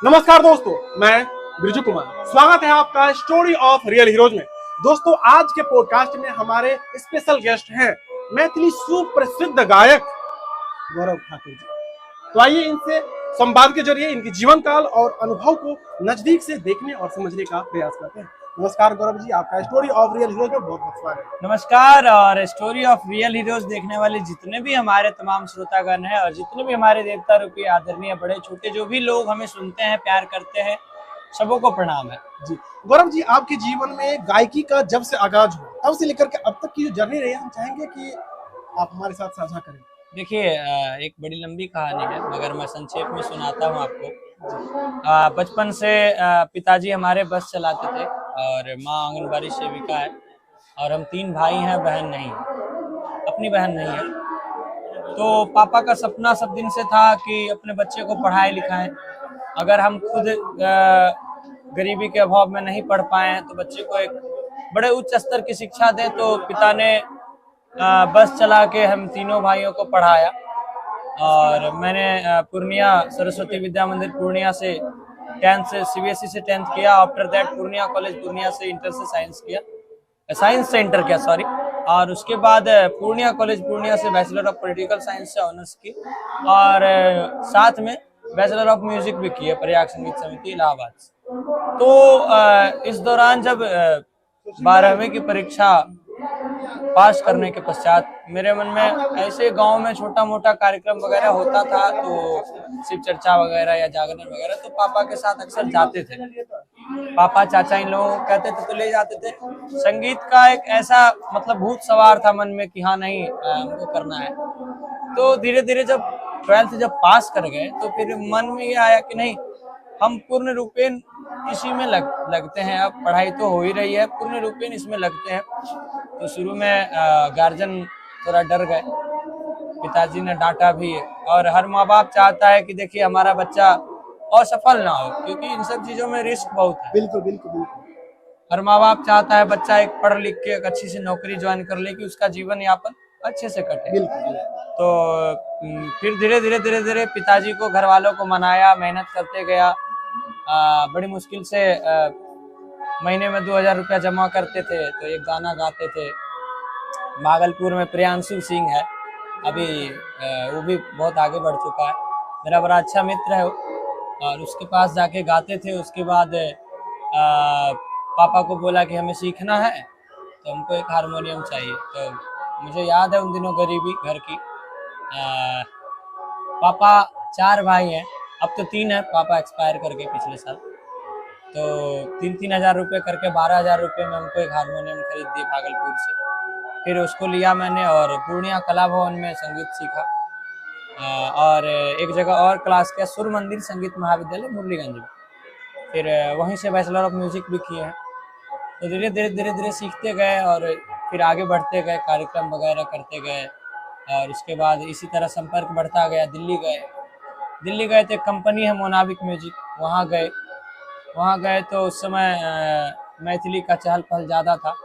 नमस्कार दोस्तों, मैं ब्रिजू कुमार। स्वागत है आपका स्टोरी ऑफ रियल हीरोज में। दोस्तों, आज के पॉडकास्ट में हमारे स्पेशल गेस्ट हैं मैथिली सुप्रसिद्ध गायक गौरव ठाकुर जी। तो आइए इनसे संवाद के जरिए इनके जीवन काल और अनुभव को नजदीक से देखने और समझने का प्रयास करते हैं। नमस्कार गौरव जी, आपका स्टोरी ऑफ रियल हीरोज में बहुत बहुत स्वागत है। नमस्कार। और स्टोरी ऑफ रियल हीरोज देखने वाले जितने भी हमारे तमाम श्रोतागण हैं और जितने भी हमारे देवता रूपी आदरणीय बड़े छोटे जो भी लोग हमें सुनते हैं, प्यार करते हैं, सबों को प्रणाम है जी। गौरव जी, आपके जीवन में गायकी का जब से आगाज हुआ तब से लेकर के अब तक की जो जर्नी रही है, हम चाहेंगे कि आप हमारे साथ साझा करें। देखिए, एक बड़ी लंबी कहानी है मगर मैं संक्षेप में सुनाता हूँ आपको। बचपन से पिताजी हमारे बस चलाते थे और माँ आंगनबाड़ी सेविका है और हम 3 भाई हैं, बहन नहीं है, अपनी बहन नहीं है। तो पापा का सपना सब दिन से था कि अपने बच्चे को पढ़ाए लिखाएं। अगर हम खुद गरीबी के अभाव में नहीं पढ़ पाए तो बच्चे को एक बड़े उच्च स्तर की शिक्षा दें। तो पिता ने बस चला के हम तीनों भाइयों को पढ़ाया और मैंने पूर्णिया सरस्वती विद्या मंदिर पूर्णिया से 10th से सीबीएसई से 10th किया। After that Purnia college Purnia से इंटर से साइंस किया, साइंस से इंटर किया सॉरी। और उसके बाद पूर्णिया कॉलेज पूर्णिया से बैचलर ऑफ पॉलिटिकल साइंस से ऑनर्स की और साथ में बैचलर ऑफ म्यूजिक भी किया प्रयाग संगीत समिति इलाहाबाद से। तो इस दौरान जब 12वीं की परीक्षा पास करने के पश्चात मेरे मन में ऐसे गांव में छोटा मोटा कार्यक्रम वगैरह होता था, तो शिव चर्चा वगैरह या जागरण वगैरह, तो पापा के साथ अक्सर जाते थे। पापा चाचा इन लोगों को कहते थे तो ले जाते थे। संगीत का एक ऐसा मतलब भूत सवार था मन में कि हाँ नहीं हमको करना है। तो धीरे धीरे जब 12th जब पास कर गए तो फिर मन में ये आया कि नहीं, हम पूर्ण रूपेण इसी में लगते हैं। अब पढ़ाई तो हो ही रही है, पूर्ण रूपेण इसमें लगते हैं। तो शुरू में गार्जियन थोड़ा डर गए, पिताजी ने डांटा भी है। और हर माँ बाप चाहता है कि देखिए हमारा बच्चा असफल ना हो, क्योंकि इन सब चीजों में रिस्क बहुत है। बिल्कुल बिल्कुल बिल्कुल। हर माँ बाप चाहता है बच्चा एक पढ़ लिख के एक अच्छी सी नौकरी ज्वाइन कर ले कि उसका जीवन यापन अच्छे से कटे। बिल्कुल। तो फिर धीरे धीरे पिताजी को, घर वालों को मनाया, मेहनत करते गया। बड़ी मुश्किल से महीने में 2000 रुपया जमा करते थे तो एक गाना गाते थे। भागलपुर में प्रियांशु सिंह है, अभी वो भी बहुत आगे बढ़ चुका है, मेरा बड़ा अच्छा मित्र है वो। और उसके पास जाके गाते थे। उसके बाद पापा को बोला कि हमें सीखना है तो हमको एक हारमोनियम चाहिए। तो मुझे याद है उन दिनों गरीबी घर की। पापा 4 भाई हैं, अब तो 3 है, पापा एक्सपायर करके पिछले साल। तो 3-3 हजार रुपये करके 12,000 रुपये में हमको एक हारमोनियम खरीद दिए भागलपुर से। फिर उसको लिया मैंने और पूर्णिया कला भवन में संगीत सीखा। और एक जगह और क्लास किया, सुर मंदिर संगीत महाविद्यालय मुरलीगंज में। फिर वहीं से बैचलर ऑफ म्यूजिक भी किए हैं। तो धीरे धीरे सीखते गए और फिर आगे बढ़ते गए, कार्यक्रम वगैरह करते गए। और उसके बाद इसी तरह संपर्क बढ़ता गया। दिल्ली गए तो एक कंपनी है मोनाबिक म्यूजिक, वहाँ गए तो उस समय मैथिली का चहल पहल ज़्यादा था।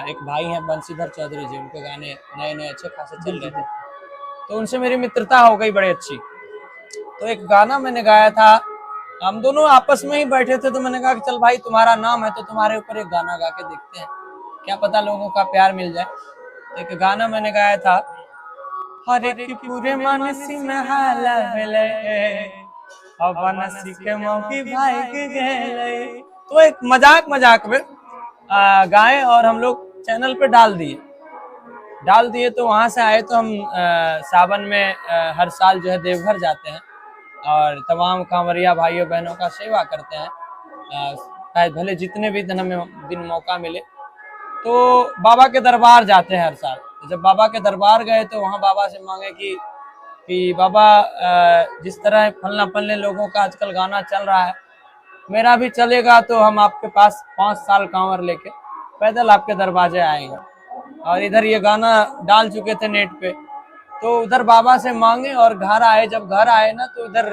एक भाई हैं बंशीधर चौधरी जी, उनके गाने नए अच्छे खासे चल रहे थे, तो उनसे मेरी मित्रता हो गई बड़ी अच्छी। तो एक गाना मैंने गाया था, हम दोनों आपस में ही बैठे थे, तो मैंने कहा कि चल भाई तुम्हारा नाम है तो तुम्हारे ऊपर एक गाना गा के देखते हैं, क्या पता लोगों का प्यार मिल जाए। तो एक गाना मैंने गाया था, हर एक पूरे मनसी में हाला भेले के मौकी भाई के गेले। तो एक मजाक में गाए और हम लोग चैनल पे डाल दिए। तो वहां से आए तो हम सावन में हर साल जो है देवघर जाते हैं और तमाम कांवरिया भाइयों बहनों का सेवा करते हैं। भले जितने भी दिन मौका मिले तो बाबा के दरबार जाते हैं हर साल। तो जब बाबा के दरबार गए तो वहाँ बाबा से मांगे कि बाबा जिस तरह फलना फलने लोगों का आजकल गाना चल रहा है, मेरा भी चलेगा तो हम आपके पास 5 साल कांवर लेके पैदल आपके दरवाजे आएंगे। और इधर ये गाना डाल चुके थे नेट पे, तो उधर बाबा से मांगे और घर आए। जब घर आए ना तो इधर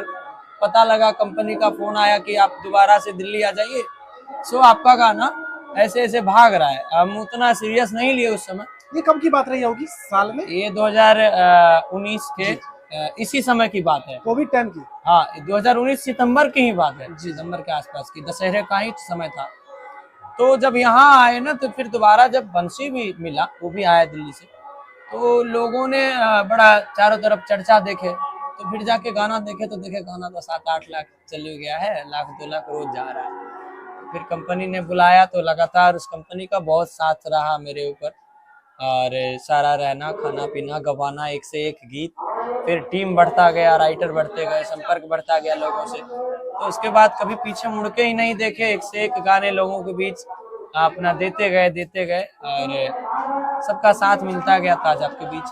पता लगा, कंपनी का फोन आया कि आप दोबारा से दिल्ली आ जाइए, सो आपका गाना ऐसे भाग रहा है। हम उतना सीरियस नहीं लिए उस समय। ये कब की बात रही होगी साल में? ये 2019 के इसी समय की बात है। कोविड टाइम की। हाँ, 2019 सितंबर की ही बात है, सितंबर के आसपास की, दशहरे का ही समय था। तो जब यहाँ आए ना, तो फिर दोबारा जब बंसी भी मिला, वो भी आया दिल्ली से, तो लोगों ने बड़ा चारों तरफ चर्चा देखे, तो फिर जाके गाना देखे तो देखे गाना तो 7-8 लाख चले गया है, 1-2 लाख रोज जा रहा है। फिर कंपनी ने बुलाया तो लगातार उस कंपनी का बहुत साथ रहा मेरे ऊपर, और सारा रहना खाना पीना गवाना, एक से एक गीत, फिर टीम बढ़ता गया, राइटर बढ़ते गए, संपर्क बढ़ता गया लोगों से। तो उसके बाद कभी पीछे मुड़ के ही नहीं देखे, एक से एक गाने लोगों के बीच अपना देते गए और सबका साथ मिलता गया ताज आपके बीच।